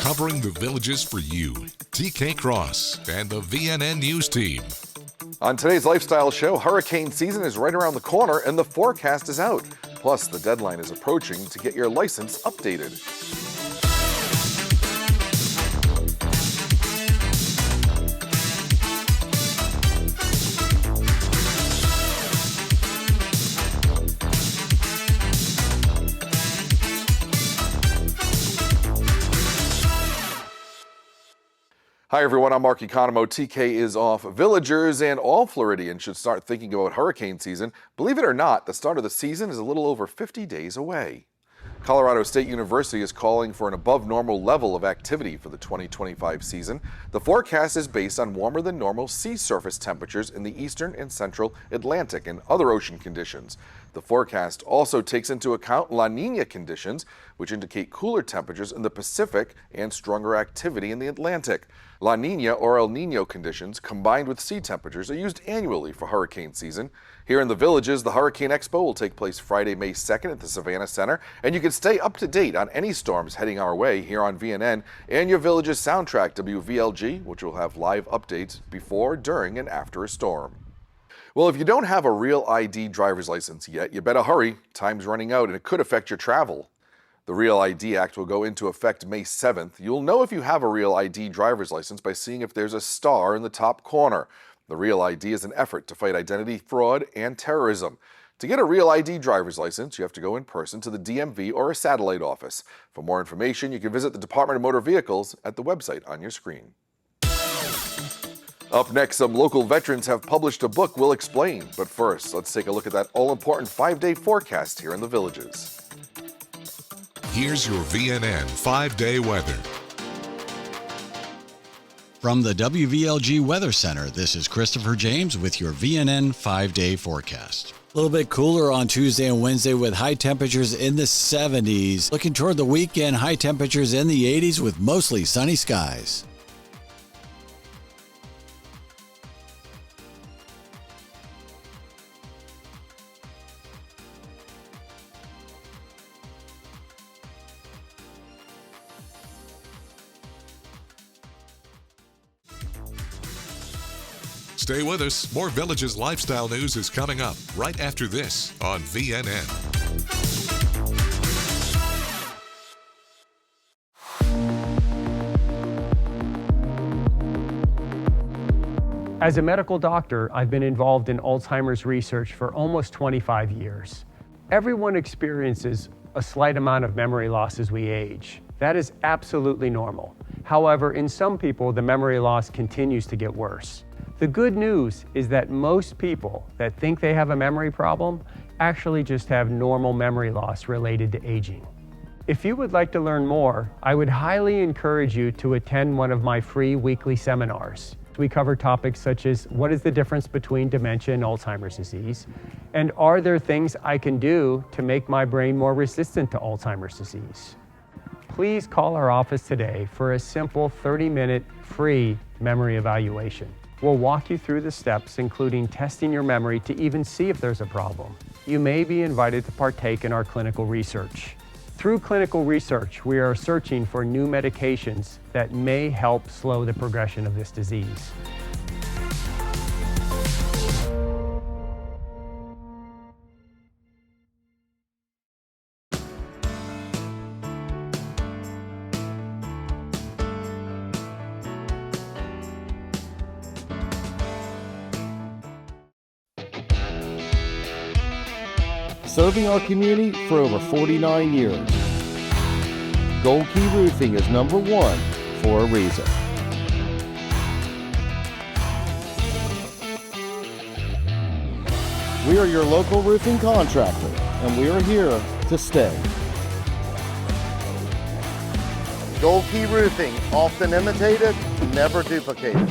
covering the Villages for you, TK Cross and the VNN News team. On today's Lifestyle Show, hurricane season is right around the corner and the forecast is out. Plus, the deadline is approaching to get your license updated. Hi everyone, I'm Mark Economo. TK is off. Villagers and all Floridians should start thinking about hurricane season. Believe it or not, the start of the season is a little over 50 days away. Colorado State University is calling for an above normal level of activity for the 2025 season. The forecast is based on warmer than normal sea surface temperatures in the eastern and central Atlantic and other ocean conditions. The forecast also takes into account La Nina conditions, which indicate cooler temperatures in the Pacific and stronger activity in the Atlantic. La Nina or El Nino conditions combined with sea temperatures are used annually for hurricane season. Here in the Villages, the Hurricane Expo will take place Friday, May 2nd at the Savannah Center, and you can stay up to date on any storms heading our way here on VNN and your Villages soundtrack, WVLG, which will have live updates before, during, and after a storm. Well, if you don't have a real ID driver's license yet, you better hurry. Time's running out and it could affect your travel. The Real ID Act will go into effect May 7th. You'll know if you have a Real ID driver's license by seeing if there's a star in the top corner. The Real ID is an effort to fight identity fraud and terrorism. To get a Real ID driver's license, you have to go in person to the DMV or a satellite office. For more information, you can visit the Department of Motor Vehicles at the website on your screen. Up next, some local veterans have published a book we'll explain. But first, let's take a look at that all-important 5-day forecast here in the Villages. Here's your VNN 5-day weather. From the WVLG Weather Center, this is Christopher James with your VNN 5-day forecast. A little bit cooler on Tuesday and Wednesday with high temperatures in the 70s. Looking toward the weekend, high temperatures in the 80s with mostly sunny skies. Stay with us. More Villages lifestyle news is coming up right after this on VNN. As a medical doctor, I've been involved in Alzheimer's research for almost 25 years. Everyone experiences a slight amount of memory loss as we age. That is absolutely normal. However, in some people, the memory loss continues to get worse. The good news is that most people that think they have a memory problem actually just have normal memory loss related to aging. If you would like to learn more, I would highly encourage you to attend one of my free weekly seminars. We cover topics such as what is the difference between dementia and Alzheimer's disease, and are there things I can do to make my brain more resistant to Alzheimer's disease? Please call our office today for a simple 30-minute free memory evaluation. We'll walk you through the steps, including testing your memory to even see if there's a problem. You may be invited to partake in our clinical research. Through clinical research, we are searching for new medications that may help slow the progression of this disease. Serving our community for over 49 years. Gold Key Roofing is #1 for a reason. We are your local roofing contractor, and we are here to stay. Gold Key Roofing, often imitated, never duplicated.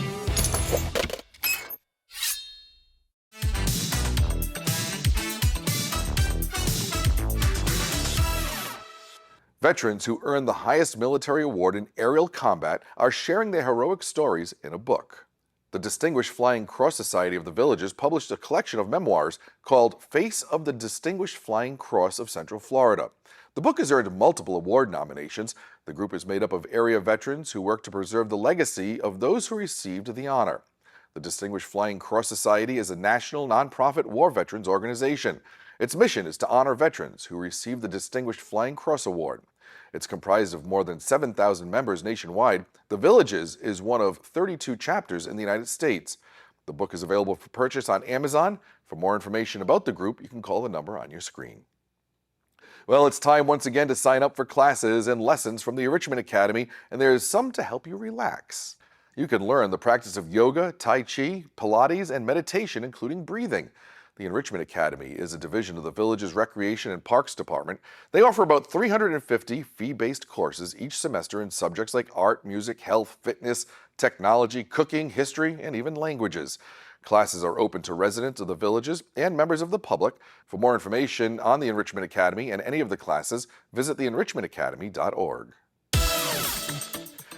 Veterans who earned the highest military award in aerial combat are sharing their heroic stories in a book. The Distinguished Flying Cross Society of the Villages published a collection of memoirs called Face of the Distinguished Flying Cross of Central Florida. The book has earned multiple award nominations. The group is made up of area veterans who work to preserve the legacy of those who received the honor. The Distinguished Flying Cross Society is a national nonprofit war veterans organization. Its mission is to honor veterans who received the Distinguished Flying Cross Award. It's comprised of more than 7,000 members nationwide. The Villages is one of 32 chapters in the United States. The book is available for purchase on Amazon. For more information about the group, you can call the number on your screen. Well, it's time once again to sign up for classes and lessons from the Enrichment Academy, and there's some to help you relax. You can learn the practice of yoga, tai chi, Pilates, and meditation, including breathing. The Enrichment Academy is a division of the Villages Recreation and Parks Department. They offer about 350 fee-based courses each semester in subjects like art, music, health, fitness, technology, cooking, history, and even languages. Classes are open to residents of the Villages and members of the public. For more information on the Enrichment Academy and any of the classes, visit theenrichmentacademy.org.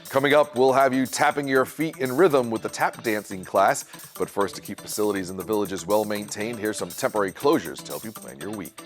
Coming up, we'll have you tapping your feet in rhythm with the tap dancing class. But first, to keep facilities in the Villages well maintained, here's some temporary closures to help you plan your week.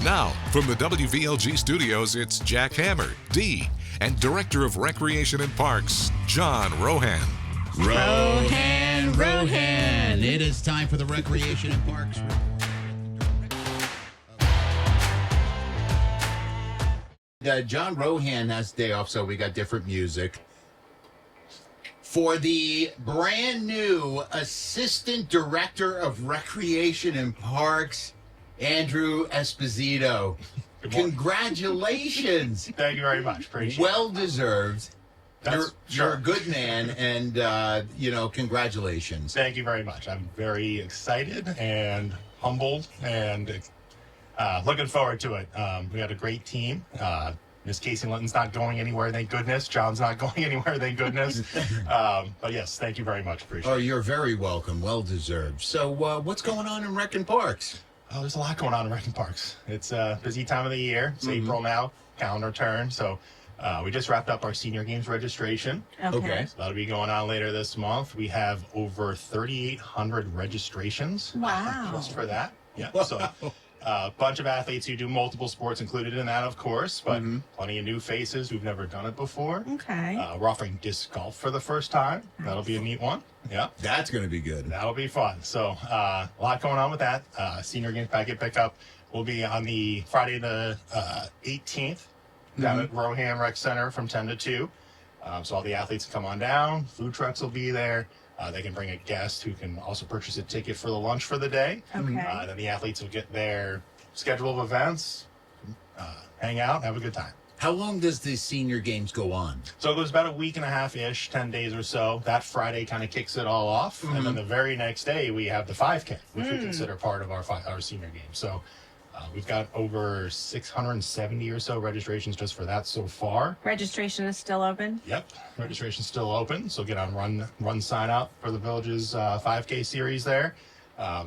Now, from the WVLG studios, it's Jack Hammer, D, and Director of Recreation and Parks, John Rohan. Rohan. It is time for the Recreation and Parks Report. John Rohan has day off, so we got different music. For the brand new Assistant Director of Recreation and Parks, Andrew Esposito. Congratulations. Thank you very much. Appreciate it. Well deserved. You're Sure. a good man, and, congratulations. Thank you very much. I'm very excited and humbled and looking forward to it. We had a great team. Miss Casey Linton's not going anywhere, thank goodness. John's not going anywhere, thank goodness. But yes, thank you very much. Appreciate it. Oh, you're very welcome. Well deserved. So, what's going on in Rec and Parks? Oh, there's a lot going on in Rec and Parks. It's a busy time of the year. It's April now, calendar turn. So we just wrapped up our senior games registration. Okay. So that'll be going on later this month. We have over 3,800 registrations. Wow. Just for that. Yeah. So a bunch of athletes who do multiple sports included in that, of course, but plenty of new faces who've never done it before. Okay. We're offering disc golf for the first time. That'll be a neat one. Yeah. That's going to be good. That'll be fun. So a lot going on with that. Senior games packet pickup will be on the Friday the 18th down at Rohan Rec Center from 10 to 2. So all the athletes come on down. Food trucks will be there. They can bring a guest who can also purchase a ticket for the lunch for the day. Okay. Then the athletes will get their schedule of events, hang out, have a good time. How long does the senior games go on? So it goes about a week and a half-ish, 10 days or so. That Friday kind of kicks it all off. And then the very next day, we have the 5K, which we consider part of our senior game. So we've got over 670 or so registrations just for that so far. Registration is still open? Yep, registration's still open. So get on run sign up for the Villages 5K series there.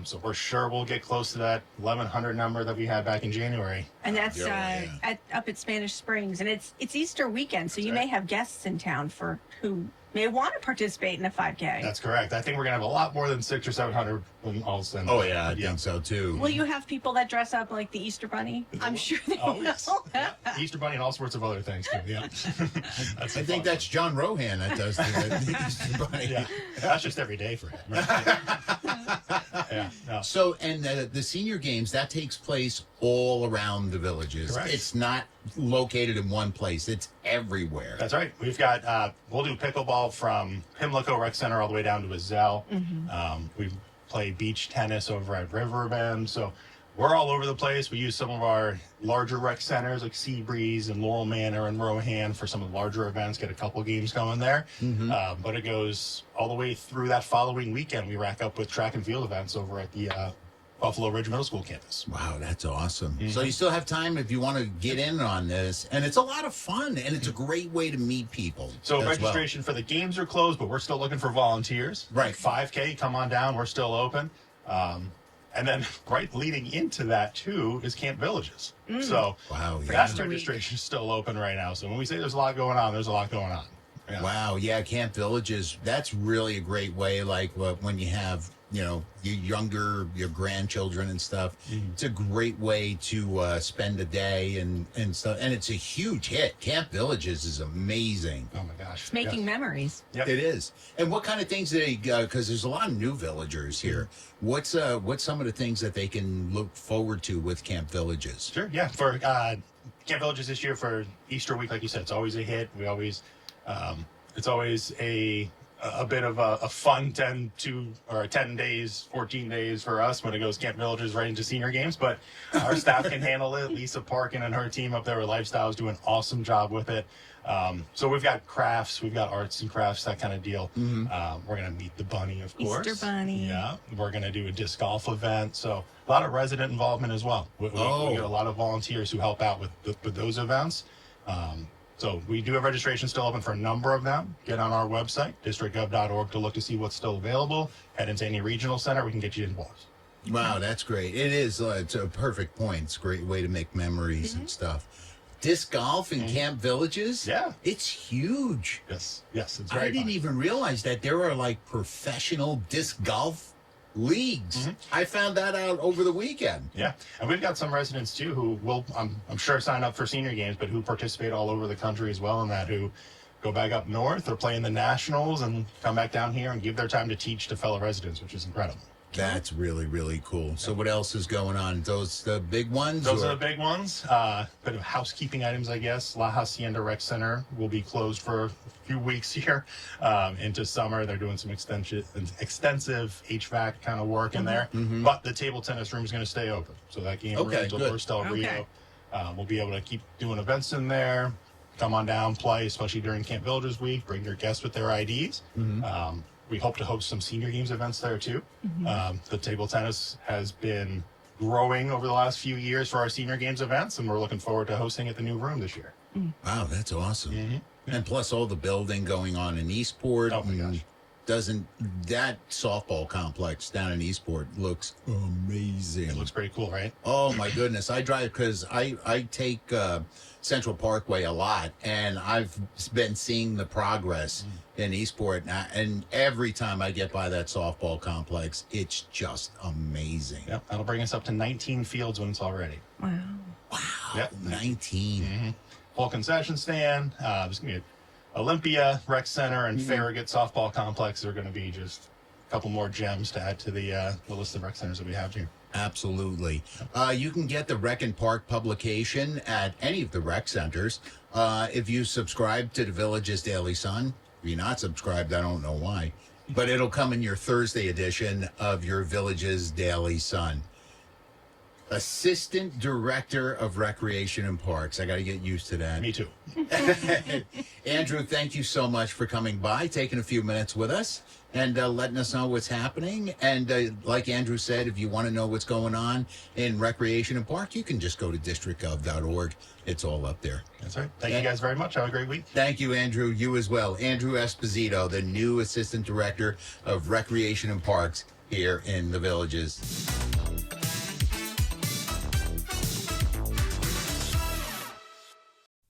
So we're sure we'll get close to that 1,100 number that we had back in January. And that's up at Spanish Springs. And it's Easter weekend, so you may have guests in town who may want to participate in a 5K. That's correct. I think we're going to have a lot more than 600 or 700 when all's said. Oh, yeah, I think so, too. Will you have people that dress up like the Easter Bunny? I'm sure they will. Yes. Yeah. Easter Bunny and all sorts of other things, too. Yeah. I think that's John Rohan that does the Easter Bunny. Yeah. That's just every day for him. Right? Yeah. No. So, and the senior games, that takes place all around the Villages. Correct. It's not located in one place. It's everywhere. That's right. We've got, we'll do pickleball from Pimlico Rec Center all the way down to Azell. We play beach tennis over at Riverbend. So we're all over the place. We use some of our larger rec centers like Seabreeze and Laurel Manor and Rohan for some of the larger events, get a couple games going there. But it goes all the way through that following weekend. We rack up with track and field events over at the Buffalo Ridge Middle School campus. Wow, that's awesome. So you still have time if you want to get in on this, and it's a lot of fun, and it's a great way to meet people. So as registration for the games are closed, but we're still looking for volunteers. Right. 5K, come on down. We're still open. And then right leading into that, too, is Camp Villages. So Wow, yeah. that registration is still open right now. So when we say there's a lot going on, there's a lot going on. Yeah. Wow, yeah, Camp Villages, that's really a great way, like when you have, your grandchildren and stuff. It's a great way to spend a day and stuff. And it's a huge hit. Camp Villages is amazing. Oh, my gosh. It's making memories. Yep. It is. And what kind of things do they, because there's a lot of new villagers here. What's some of the things that they can look forward to with Camp Villages? Sure, yeah. For Camp Villages this year for Easter week, like you said, it's always a hit. We always, it's always a bit of a fun 10 days, 14 days for us when it goes Camp Villages right into senior games. But our staff can handle it. Lisa Parkin and her team up there with Lifestyles do an awesome job with it. So we've got crafts, we've got arts and crafts, that kind of deal. We're going to meet the bunny, of course. Easter bunny. Yeah. We're going to do a disc golf event. So a lot of resident involvement as well. We get a lot of volunteers who help out with those events. So we do have registration still open for a number of them. Get on our website, districtgov.org, to look to see what's still available. Head into any regional center, we can get you involved. Wow, that's great. It is. It's a perfect point. It's a great way to make memories and stuff. Disc golf in Camp Villages? Yeah. It's huge. Yes, it's I very didn't fun. even realize that there are like professional disc golf leagues. I found that out over the weekend. Yeah, and we've got some residents too who will, I'm sure, sign up for senior games, but who participate all over the country as well in that, who go back up north or play in the nationals and come back down here and give their time to teach to fellow residents, which is incredible. That's really, really cool. So what else is going on? Those the big ones? Those are the big ones. Bit of housekeeping items, I guess. La Hacienda Rec Center will be closed for a few weeks here into summer. They're doing some extensive HVAC kind of work in there. But the table tennis room is going to stay open. So that game room until First Del Rio. We'll be able to keep doing events in there. Come on down, play, especially during Camp Villages week. Bring your guests with their IDs. We hope to host some senior games events there too. The table tennis has been growing over the last few years for our senior games events, and we're looking forward to hosting at the new room this year. Wow, that's awesome. And plus all the building going on in Eastport. Oh my gosh. Doesn't that softball complex down in Eastport looks amazing? It looks pretty cool, right? Oh my goodness. I drive because I take Central Parkway a lot, and I've been seeing the progress in Eastport, and every time I get by that softball complex, it's just amazing. Yep, that'll bring us up to 19 fields when it's all ready. Wow. Wow. Yep. 19. Full concession stand. There's going to be Olympia Rec Center and Farragut Softball Complex are going to be just a couple more gems to add to the list of rec centers that we have here. Absolutely. You can get the Rec and Park publication at any of the rec centers. If you subscribe to the Villages Daily Sun, if you're not subscribed, I don't know why, but it'll come in your Thursday edition of your Villages Daily Sun. Assistant Director of Recreation and Parks. I got to get used to that. Me too. Andrew, thank you so much for coming by, taking a few minutes with us, and letting us know what's happening. And like Andrew said, if you want to know what's going on in Recreation and Park, you can just go to districtgov.org. It's all up there. That's right. Thank you guys very much. Have a great week. Thank you, Andrew. You as well. Andrew Esposito, the new Assistant Director of Recreation and Parks here in the Villages.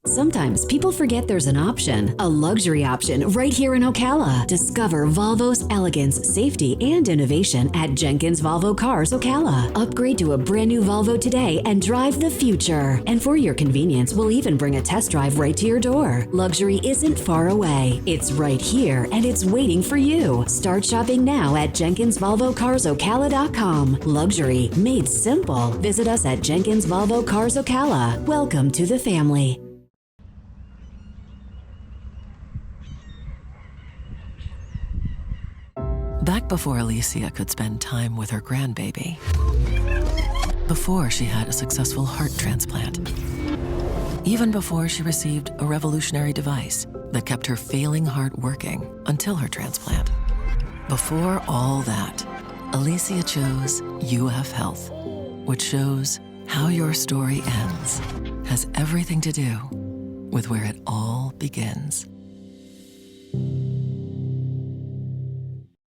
Sometimes people forget there's an option, a luxury option right here in Ocala. Discover Volvo's elegance, safety, and innovation at Jenkins Volvo Cars Ocala. Upgrade to a brand new Volvo today and drive the future. And for your convenience, we'll even bring a test drive right to your door. Luxury isn't far away. It's right here and it's waiting for you. Start shopping now at JenkinsVolvoCarsOcala.com. Luxury made simple. Visit us at Jenkins Volvo Cars Ocala. Welcome to the family. Back before Alicia could spend time with her grandbaby. Before she had a successful heart transplant. Even before she received a revolutionary device that kept her failing heart working until her transplant. Before all that, Alicia chose UF Health, which shows how your story ends has everything to do with where it all begins.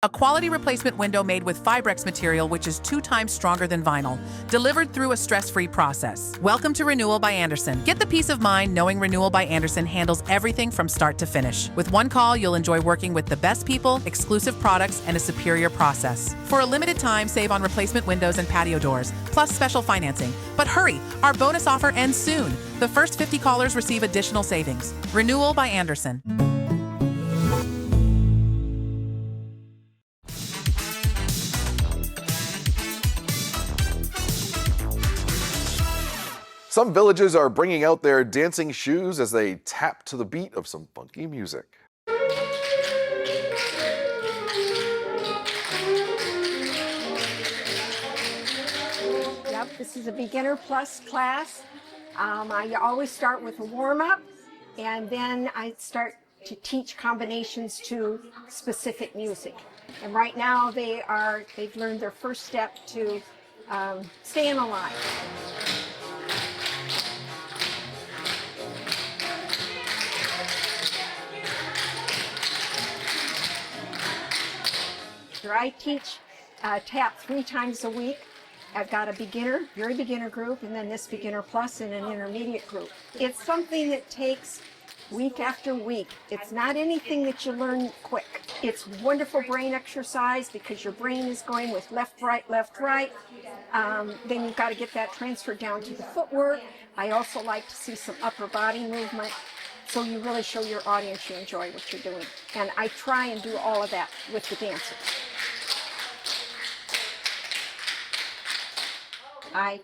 A quality replacement window made with Fibrex material, which is 2 times stronger than vinyl, delivered through a stress-free process. Welcome to Renewal by Andersen. Get the peace of mind knowing Renewal by Andersen handles everything from start to finish. With one call, you'll enjoy working with the best people, exclusive products, and a superior process. For a limited time, save on replacement windows and patio doors, plus special financing. But hurry, our bonus offer ends soon. The first 50 callers receive additional savings. Renewal by Andersen. Some villages are bringing out their dancing shoes as they tap to the beat of some funky music. Yep, this is a beginner plus class. I always start with a warm-up, and then I start to teach combinations to specific music. And right now they've learned their first step to staying alive. I teach tap 3 times a week. I've got a beginner, very beginner group, and then this beginner plus and an intermediate group. It's something that takes week after week. It's not anything that you learn quick. It's wonderful brain exercise because your brain is going with left, right, left, right. Then you've got to get that transferred down to the footwork. I also like to see some upper body movement. So you really show your audience you enjoy what you're doing. And I try and do all of that with the dancers. I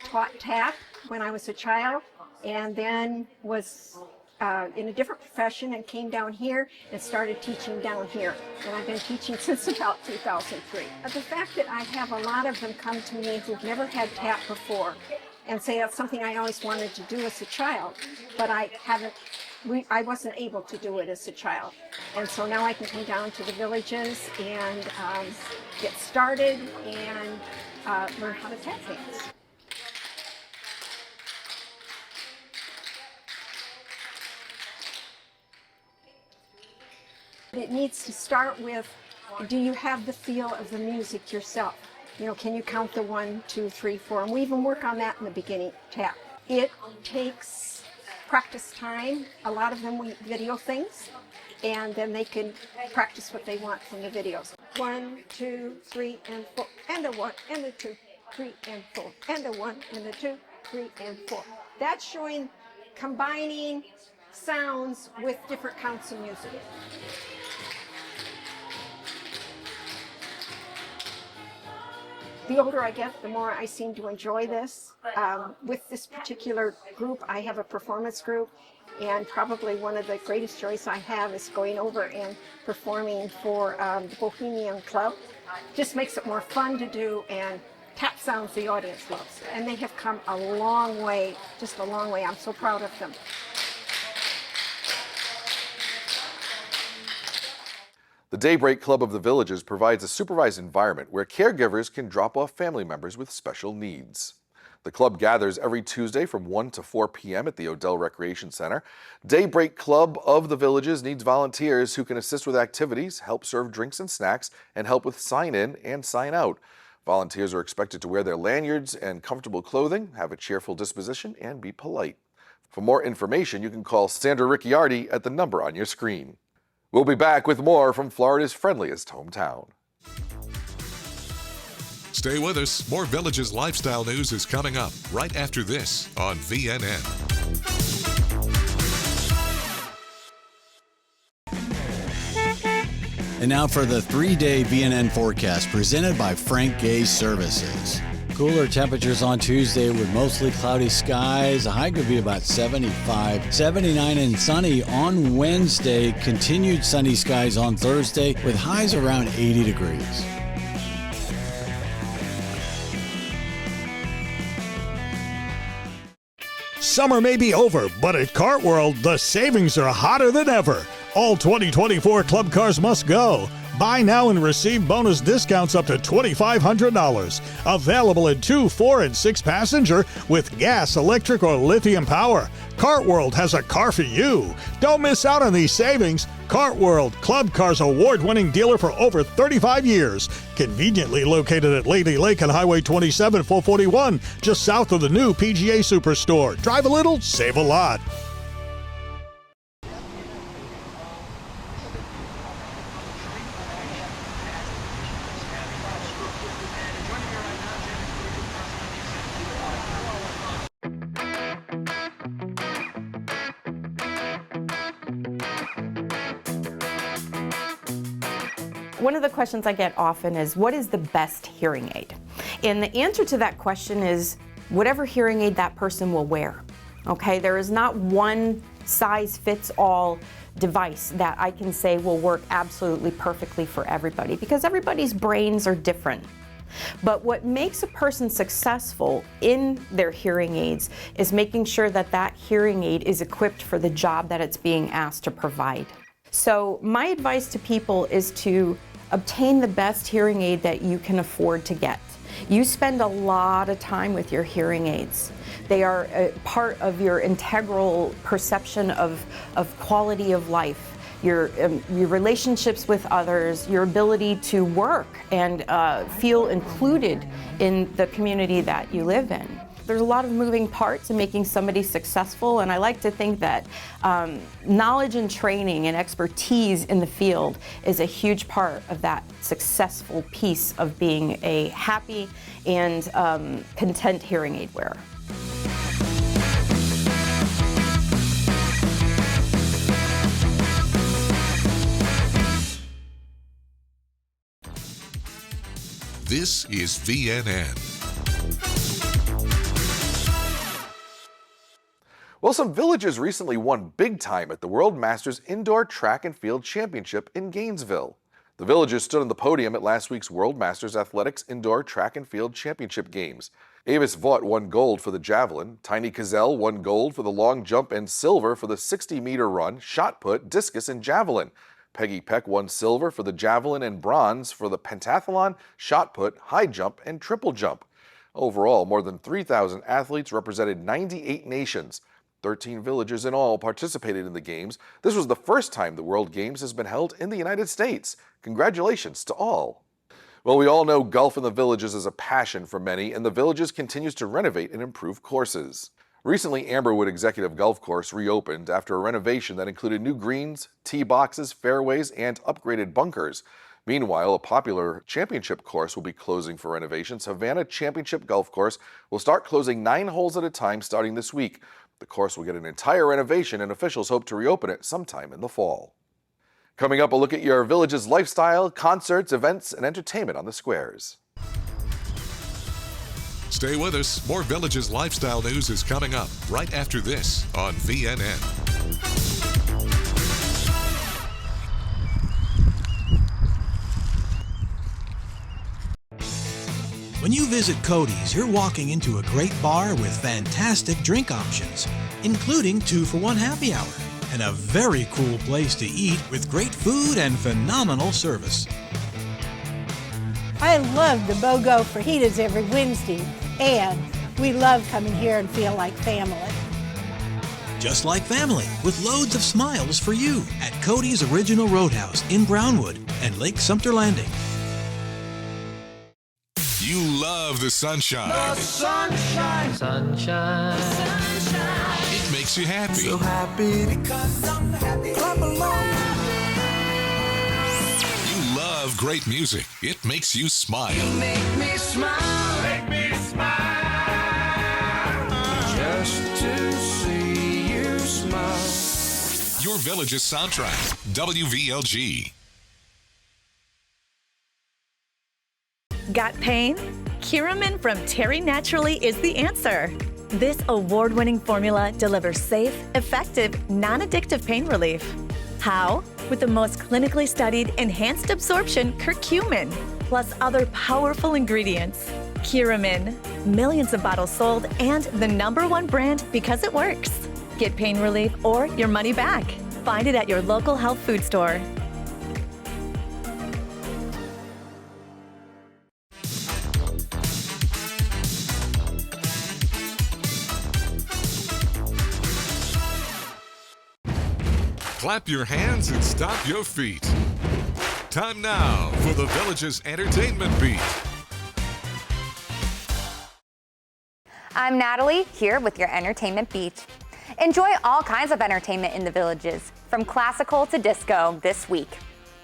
taught tap when I was a child, and then was in a different profession and came down here and started teaching down here. And I've been teaching since about 2003. The fact that I have a lot of them come to me who've never had tap before and say that's something I always wanted to do as a child, but I wasn't able to do it as a child. And so now I can come down to the villages and get started and learn how to tap dance. It needs to start with, do you have the feel of the music yourself? You know, can you count the 1, 2, 3, 4? And we even work on that in the beginning tap. It takes practice time. A lot of them we video things, and then they can practice what they want from the videos. 1, 2, 3, and 4, and a 1, and a 2, 3, and 4, and a 1, and a 2, 3, and 4. That's showing combining sounds with different counts of music. The older I get, the more I seem to enjoy this. With this particular group, I have a performance group, and probably one of the greatest joys I have is going over and performing for the Bohemian Club. Just makes it more fun to do, and tap sounds the audience loves. And they have come a long way, just a long way. I'm so proud of them. The Daybreak Club of the Villages provides a supervised environment where caregivers can drop off family members with special needs. The club gathers every Tuesday from 1 to 4 p.m. at the Odell Recreation Center. Daybreak Club of the Villages needs volunteers who can assist with activities, help serve drinks and snacks, and help with sign-in and sign-out. Volunteers are expected to wear their lanyards and comfortable clothing, have a cheerful disposition, and be polite. For more information, you can call Sandra Ricciardi at the number on your screen. We'll be back with more from Florida's friendliest hometown. Stay with us. More Villages lifestyle news is coming up right after this on VNN. And now for the 3-day VNN forecast presented by Frank Gay Services. Cooler temperatures on Tuesday with mostly cloudy skies. A high could be about 75, 79 and sunny on Wednesday. Continued sunny skies on Thursday with highs around 80 degrees. Summer may be over, but at Cartworld, the savings are hotter than ever. All 2024 club cars must go. Buy now and receive bonus discounts up to $2,500. Available in 2, 4, and 6 passenger with gas, electric, or lithium power. Cartworld has a car for you. Don't miss out on these savings. Cartworld, Club Car's award-winning dealer for over 35 years. Conveniently located at Lady Lake and Highway 27, 441, just south of the new PGA Superstore. Drive a little, save a lot. One of the questions I get often is, what is the best hearing aid? And the answer to that question is whatever hearing aid that person will wear. Okay, there is not one size fits all device that I can say will work absolutely perfectly for everybody, because everybody's brains are different. But what makes a person successful in their hearing aids is making sure that that hearing aid is equipped for the job that it's being asked to provide. So my advice to people is to obtain the best hearing aid that you can afford to get. You spend a lot of time with your hearing aids. They are a part of your integral perception of quality of life, your relationships with others, your ability to work and feel included in the community that you live in. There's a lot of moving parts in making somebody successful, and I like to think that knowledge and training and expertise in the field is a huge part of that successful piece of being a happy and content hearing aid wearer. This is VNN. Well, some villages recently won big time at the World Masters Indoor Track and Field Championship in Gainesville. The villagers stood on the podium at last week's World Masters Athletics Indoor Track and Field Championship Games. Avis Vaught won gold for the javelin, Tiny Cazell won gold for the long jump and silver for the 60-meter run, shot put, discus, and javelin. Peggy Peck won silver for the javelin and bronze for the pentathlon, shot put, high jump, and triple jump. Overall, more than 3,000 athletes represented 98 nations. 13 villages in all participated in the Games. This was the first time the World Games has been held in the United States. Congratulations to all. Well, we all know golf in the villages is a passion for many, and the villages continues to renovate and improve courses. Recently, Amberwood Executive Golf Course reopened after a renovation that included new greens, tee boxes, fairways, and upgraded bunkers. Meanwhile, a popular championship course will be closing for renovations. Havana Championship Golf Course will start closing 9 holes at a time starting this week. The course will get an entire renovation, and officials hope to reopen it sometime in the fall. Coming up, a look at your village's lifestyle, concerts, events, and entertainment on the squares. Stay with us. More Villages lifestyle news is coming up right after this on VNN. When you visit Cody's, you're walking into a great bar with fantastic drink options, including 2-for-1 happy hour, and a very cool place to eat with great food and phenomenal service. I love the BOGO fajitas every Wednesday, and we love coming here and feel like family. Just like family, with loads of smiles for you at Cody's Original Roadhouse in Brownwood and Lake Sumter Landing. You love the sunshine. The sunshine. Sunshine. Sunshine. It makes you happy. So happy because I'm happy. Clap along. You love great music. It makes you smile. You make me smile. Make me smile. Just to see you smile. Your Village's soundtrack. WVLG. Got pain? Curamin from Terry Naturally is the answer. This award-winning formula delivers safe, effective, non-addictive pain relief. How? With the most clinically studied enhanced absorption curcumin, plus other powerful ingredients. Curamin, millions of bottles sold, and the #1 brand because it works. Get pain relief or your money back. Find it at your local health food store. Clap your hands and stomp your feet. Time now for the Village's Entertainment Beat. I'm Natalie, here with your Entertainment Beat. Enjoy all kinds of entertainment in the Villages, from classical to disco this week.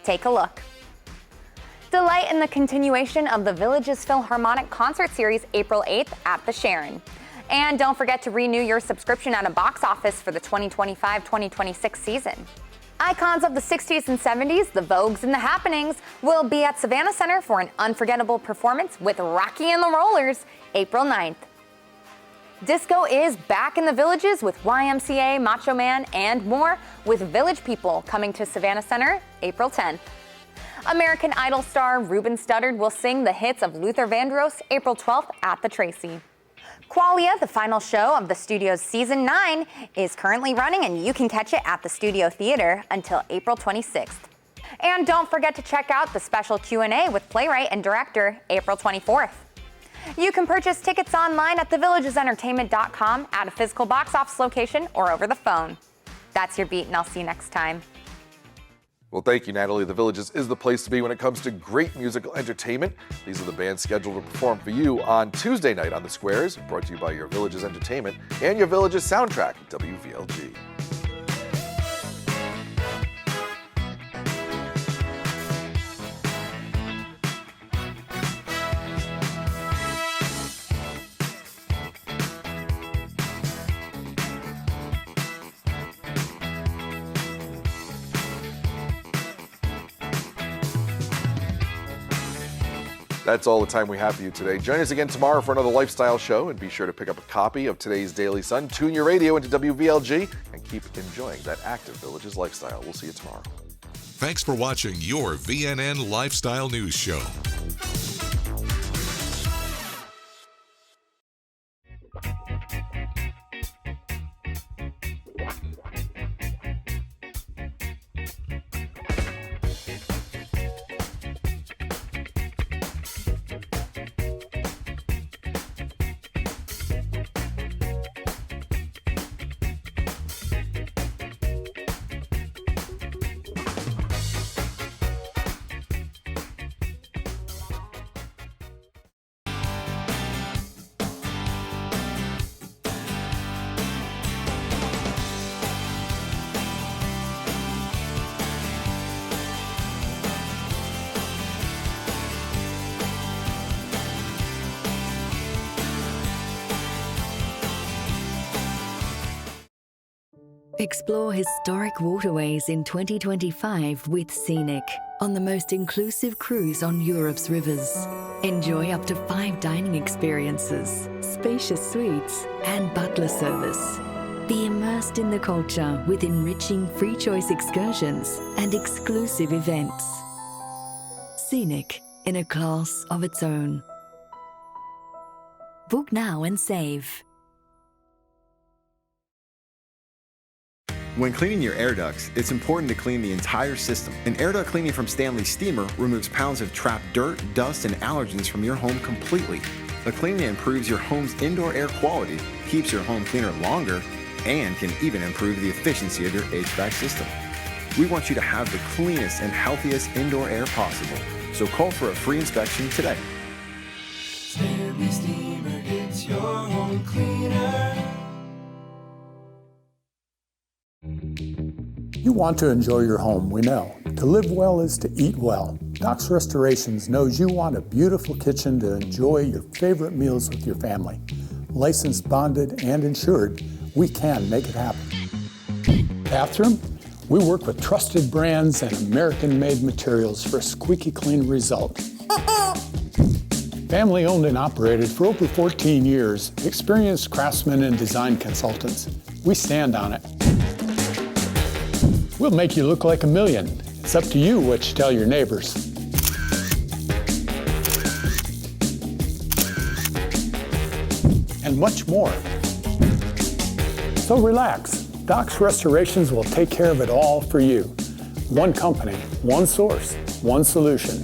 Take a look. Delight in the continuation of the Villages Philharmonic Concert Series April 8th at the Sharon. And don't forget to renew your subscription at a box office for the 2025-2026 season. Icons of the 60s and 70s, the Vogues and the Happenings, will be at Savannah Center for an unforgettable performance with Rocky and the Rollers, April 9th. Disco is back in the Villages with YMCA, Macho Man, and more, with Village People coming to Savannah Center April 10th. American Idol star Ruben Studdard will sing the hits of Luther Vandross April 12th at the Tracy. Qualia, the final show of the studio's Season 9, is currently running, and you can catch it at the Studio Theater until April 26th. And don't forget to check out the special Q&A with playwright and director April 24th. You can purchase tickets online at thevillagesentertainment.com, at a physical box office location, or over the phone. That's your beat, and I'll see you next time. Well, thank you, Natalie. The Villages is the place to be when it comes to great musical entertainment. These are the bands scheduled to perform for you on Tuesday night on the Squares, brought to you by your Villages Entertainment and your Villages soundtrack, WVLG. That's all the time we have for you today. Join us again tomorrow for another lifestyle show, and be sure to pick up a copy of today's Daily Sun. Tune your radio into WVLG and keep enjoying that active Villages lifestyle. We'll see you tomorrow. Thanks for watching your VNN Lifestyle News Show. Explore historic waterways in 2025 with Scenic on the most inclusive cruise on Europe's rivers. Enjoy up to 5 dining experiences, spacious suites, and butler service. Be immersed in the culture with enriching free choice excursions and exclusive events. Scenic, in a class of its own. Book now and save. When cleaning your air ducts, it's important to clean the entire system. And air duct cleaning from Stanley Steamer removes pounds of trapped dirt, dust, and allergens from your home completely. The cleaning improves your home's indoor air quality, keeps your home cleaner longer, and can even improve the efficiency of your HVAC system. We want you to have the cleanest and healthiest indoor air possible. So call for a free inspection today. Stanley Steamer gets your home cleaner. You want to enjoy your home, we know. To live well is to eat well. Doc's Restorations knows you want a beautiful kitchen to enjoy your favorite meals with your family. Licensed, bonded, and insured, we can make it happen. Bathroom? We work with trusted brands and American-made materials for a squeaky clean result. Family owned and operated for over 14 years, experienced craftsmen and design consultants. We stand on it. We'll make you look like a million. It's up to you what you tell your neighbors. And much more. So relax. Doc's Restorations will take care of it all for you. One company, one source, one solution.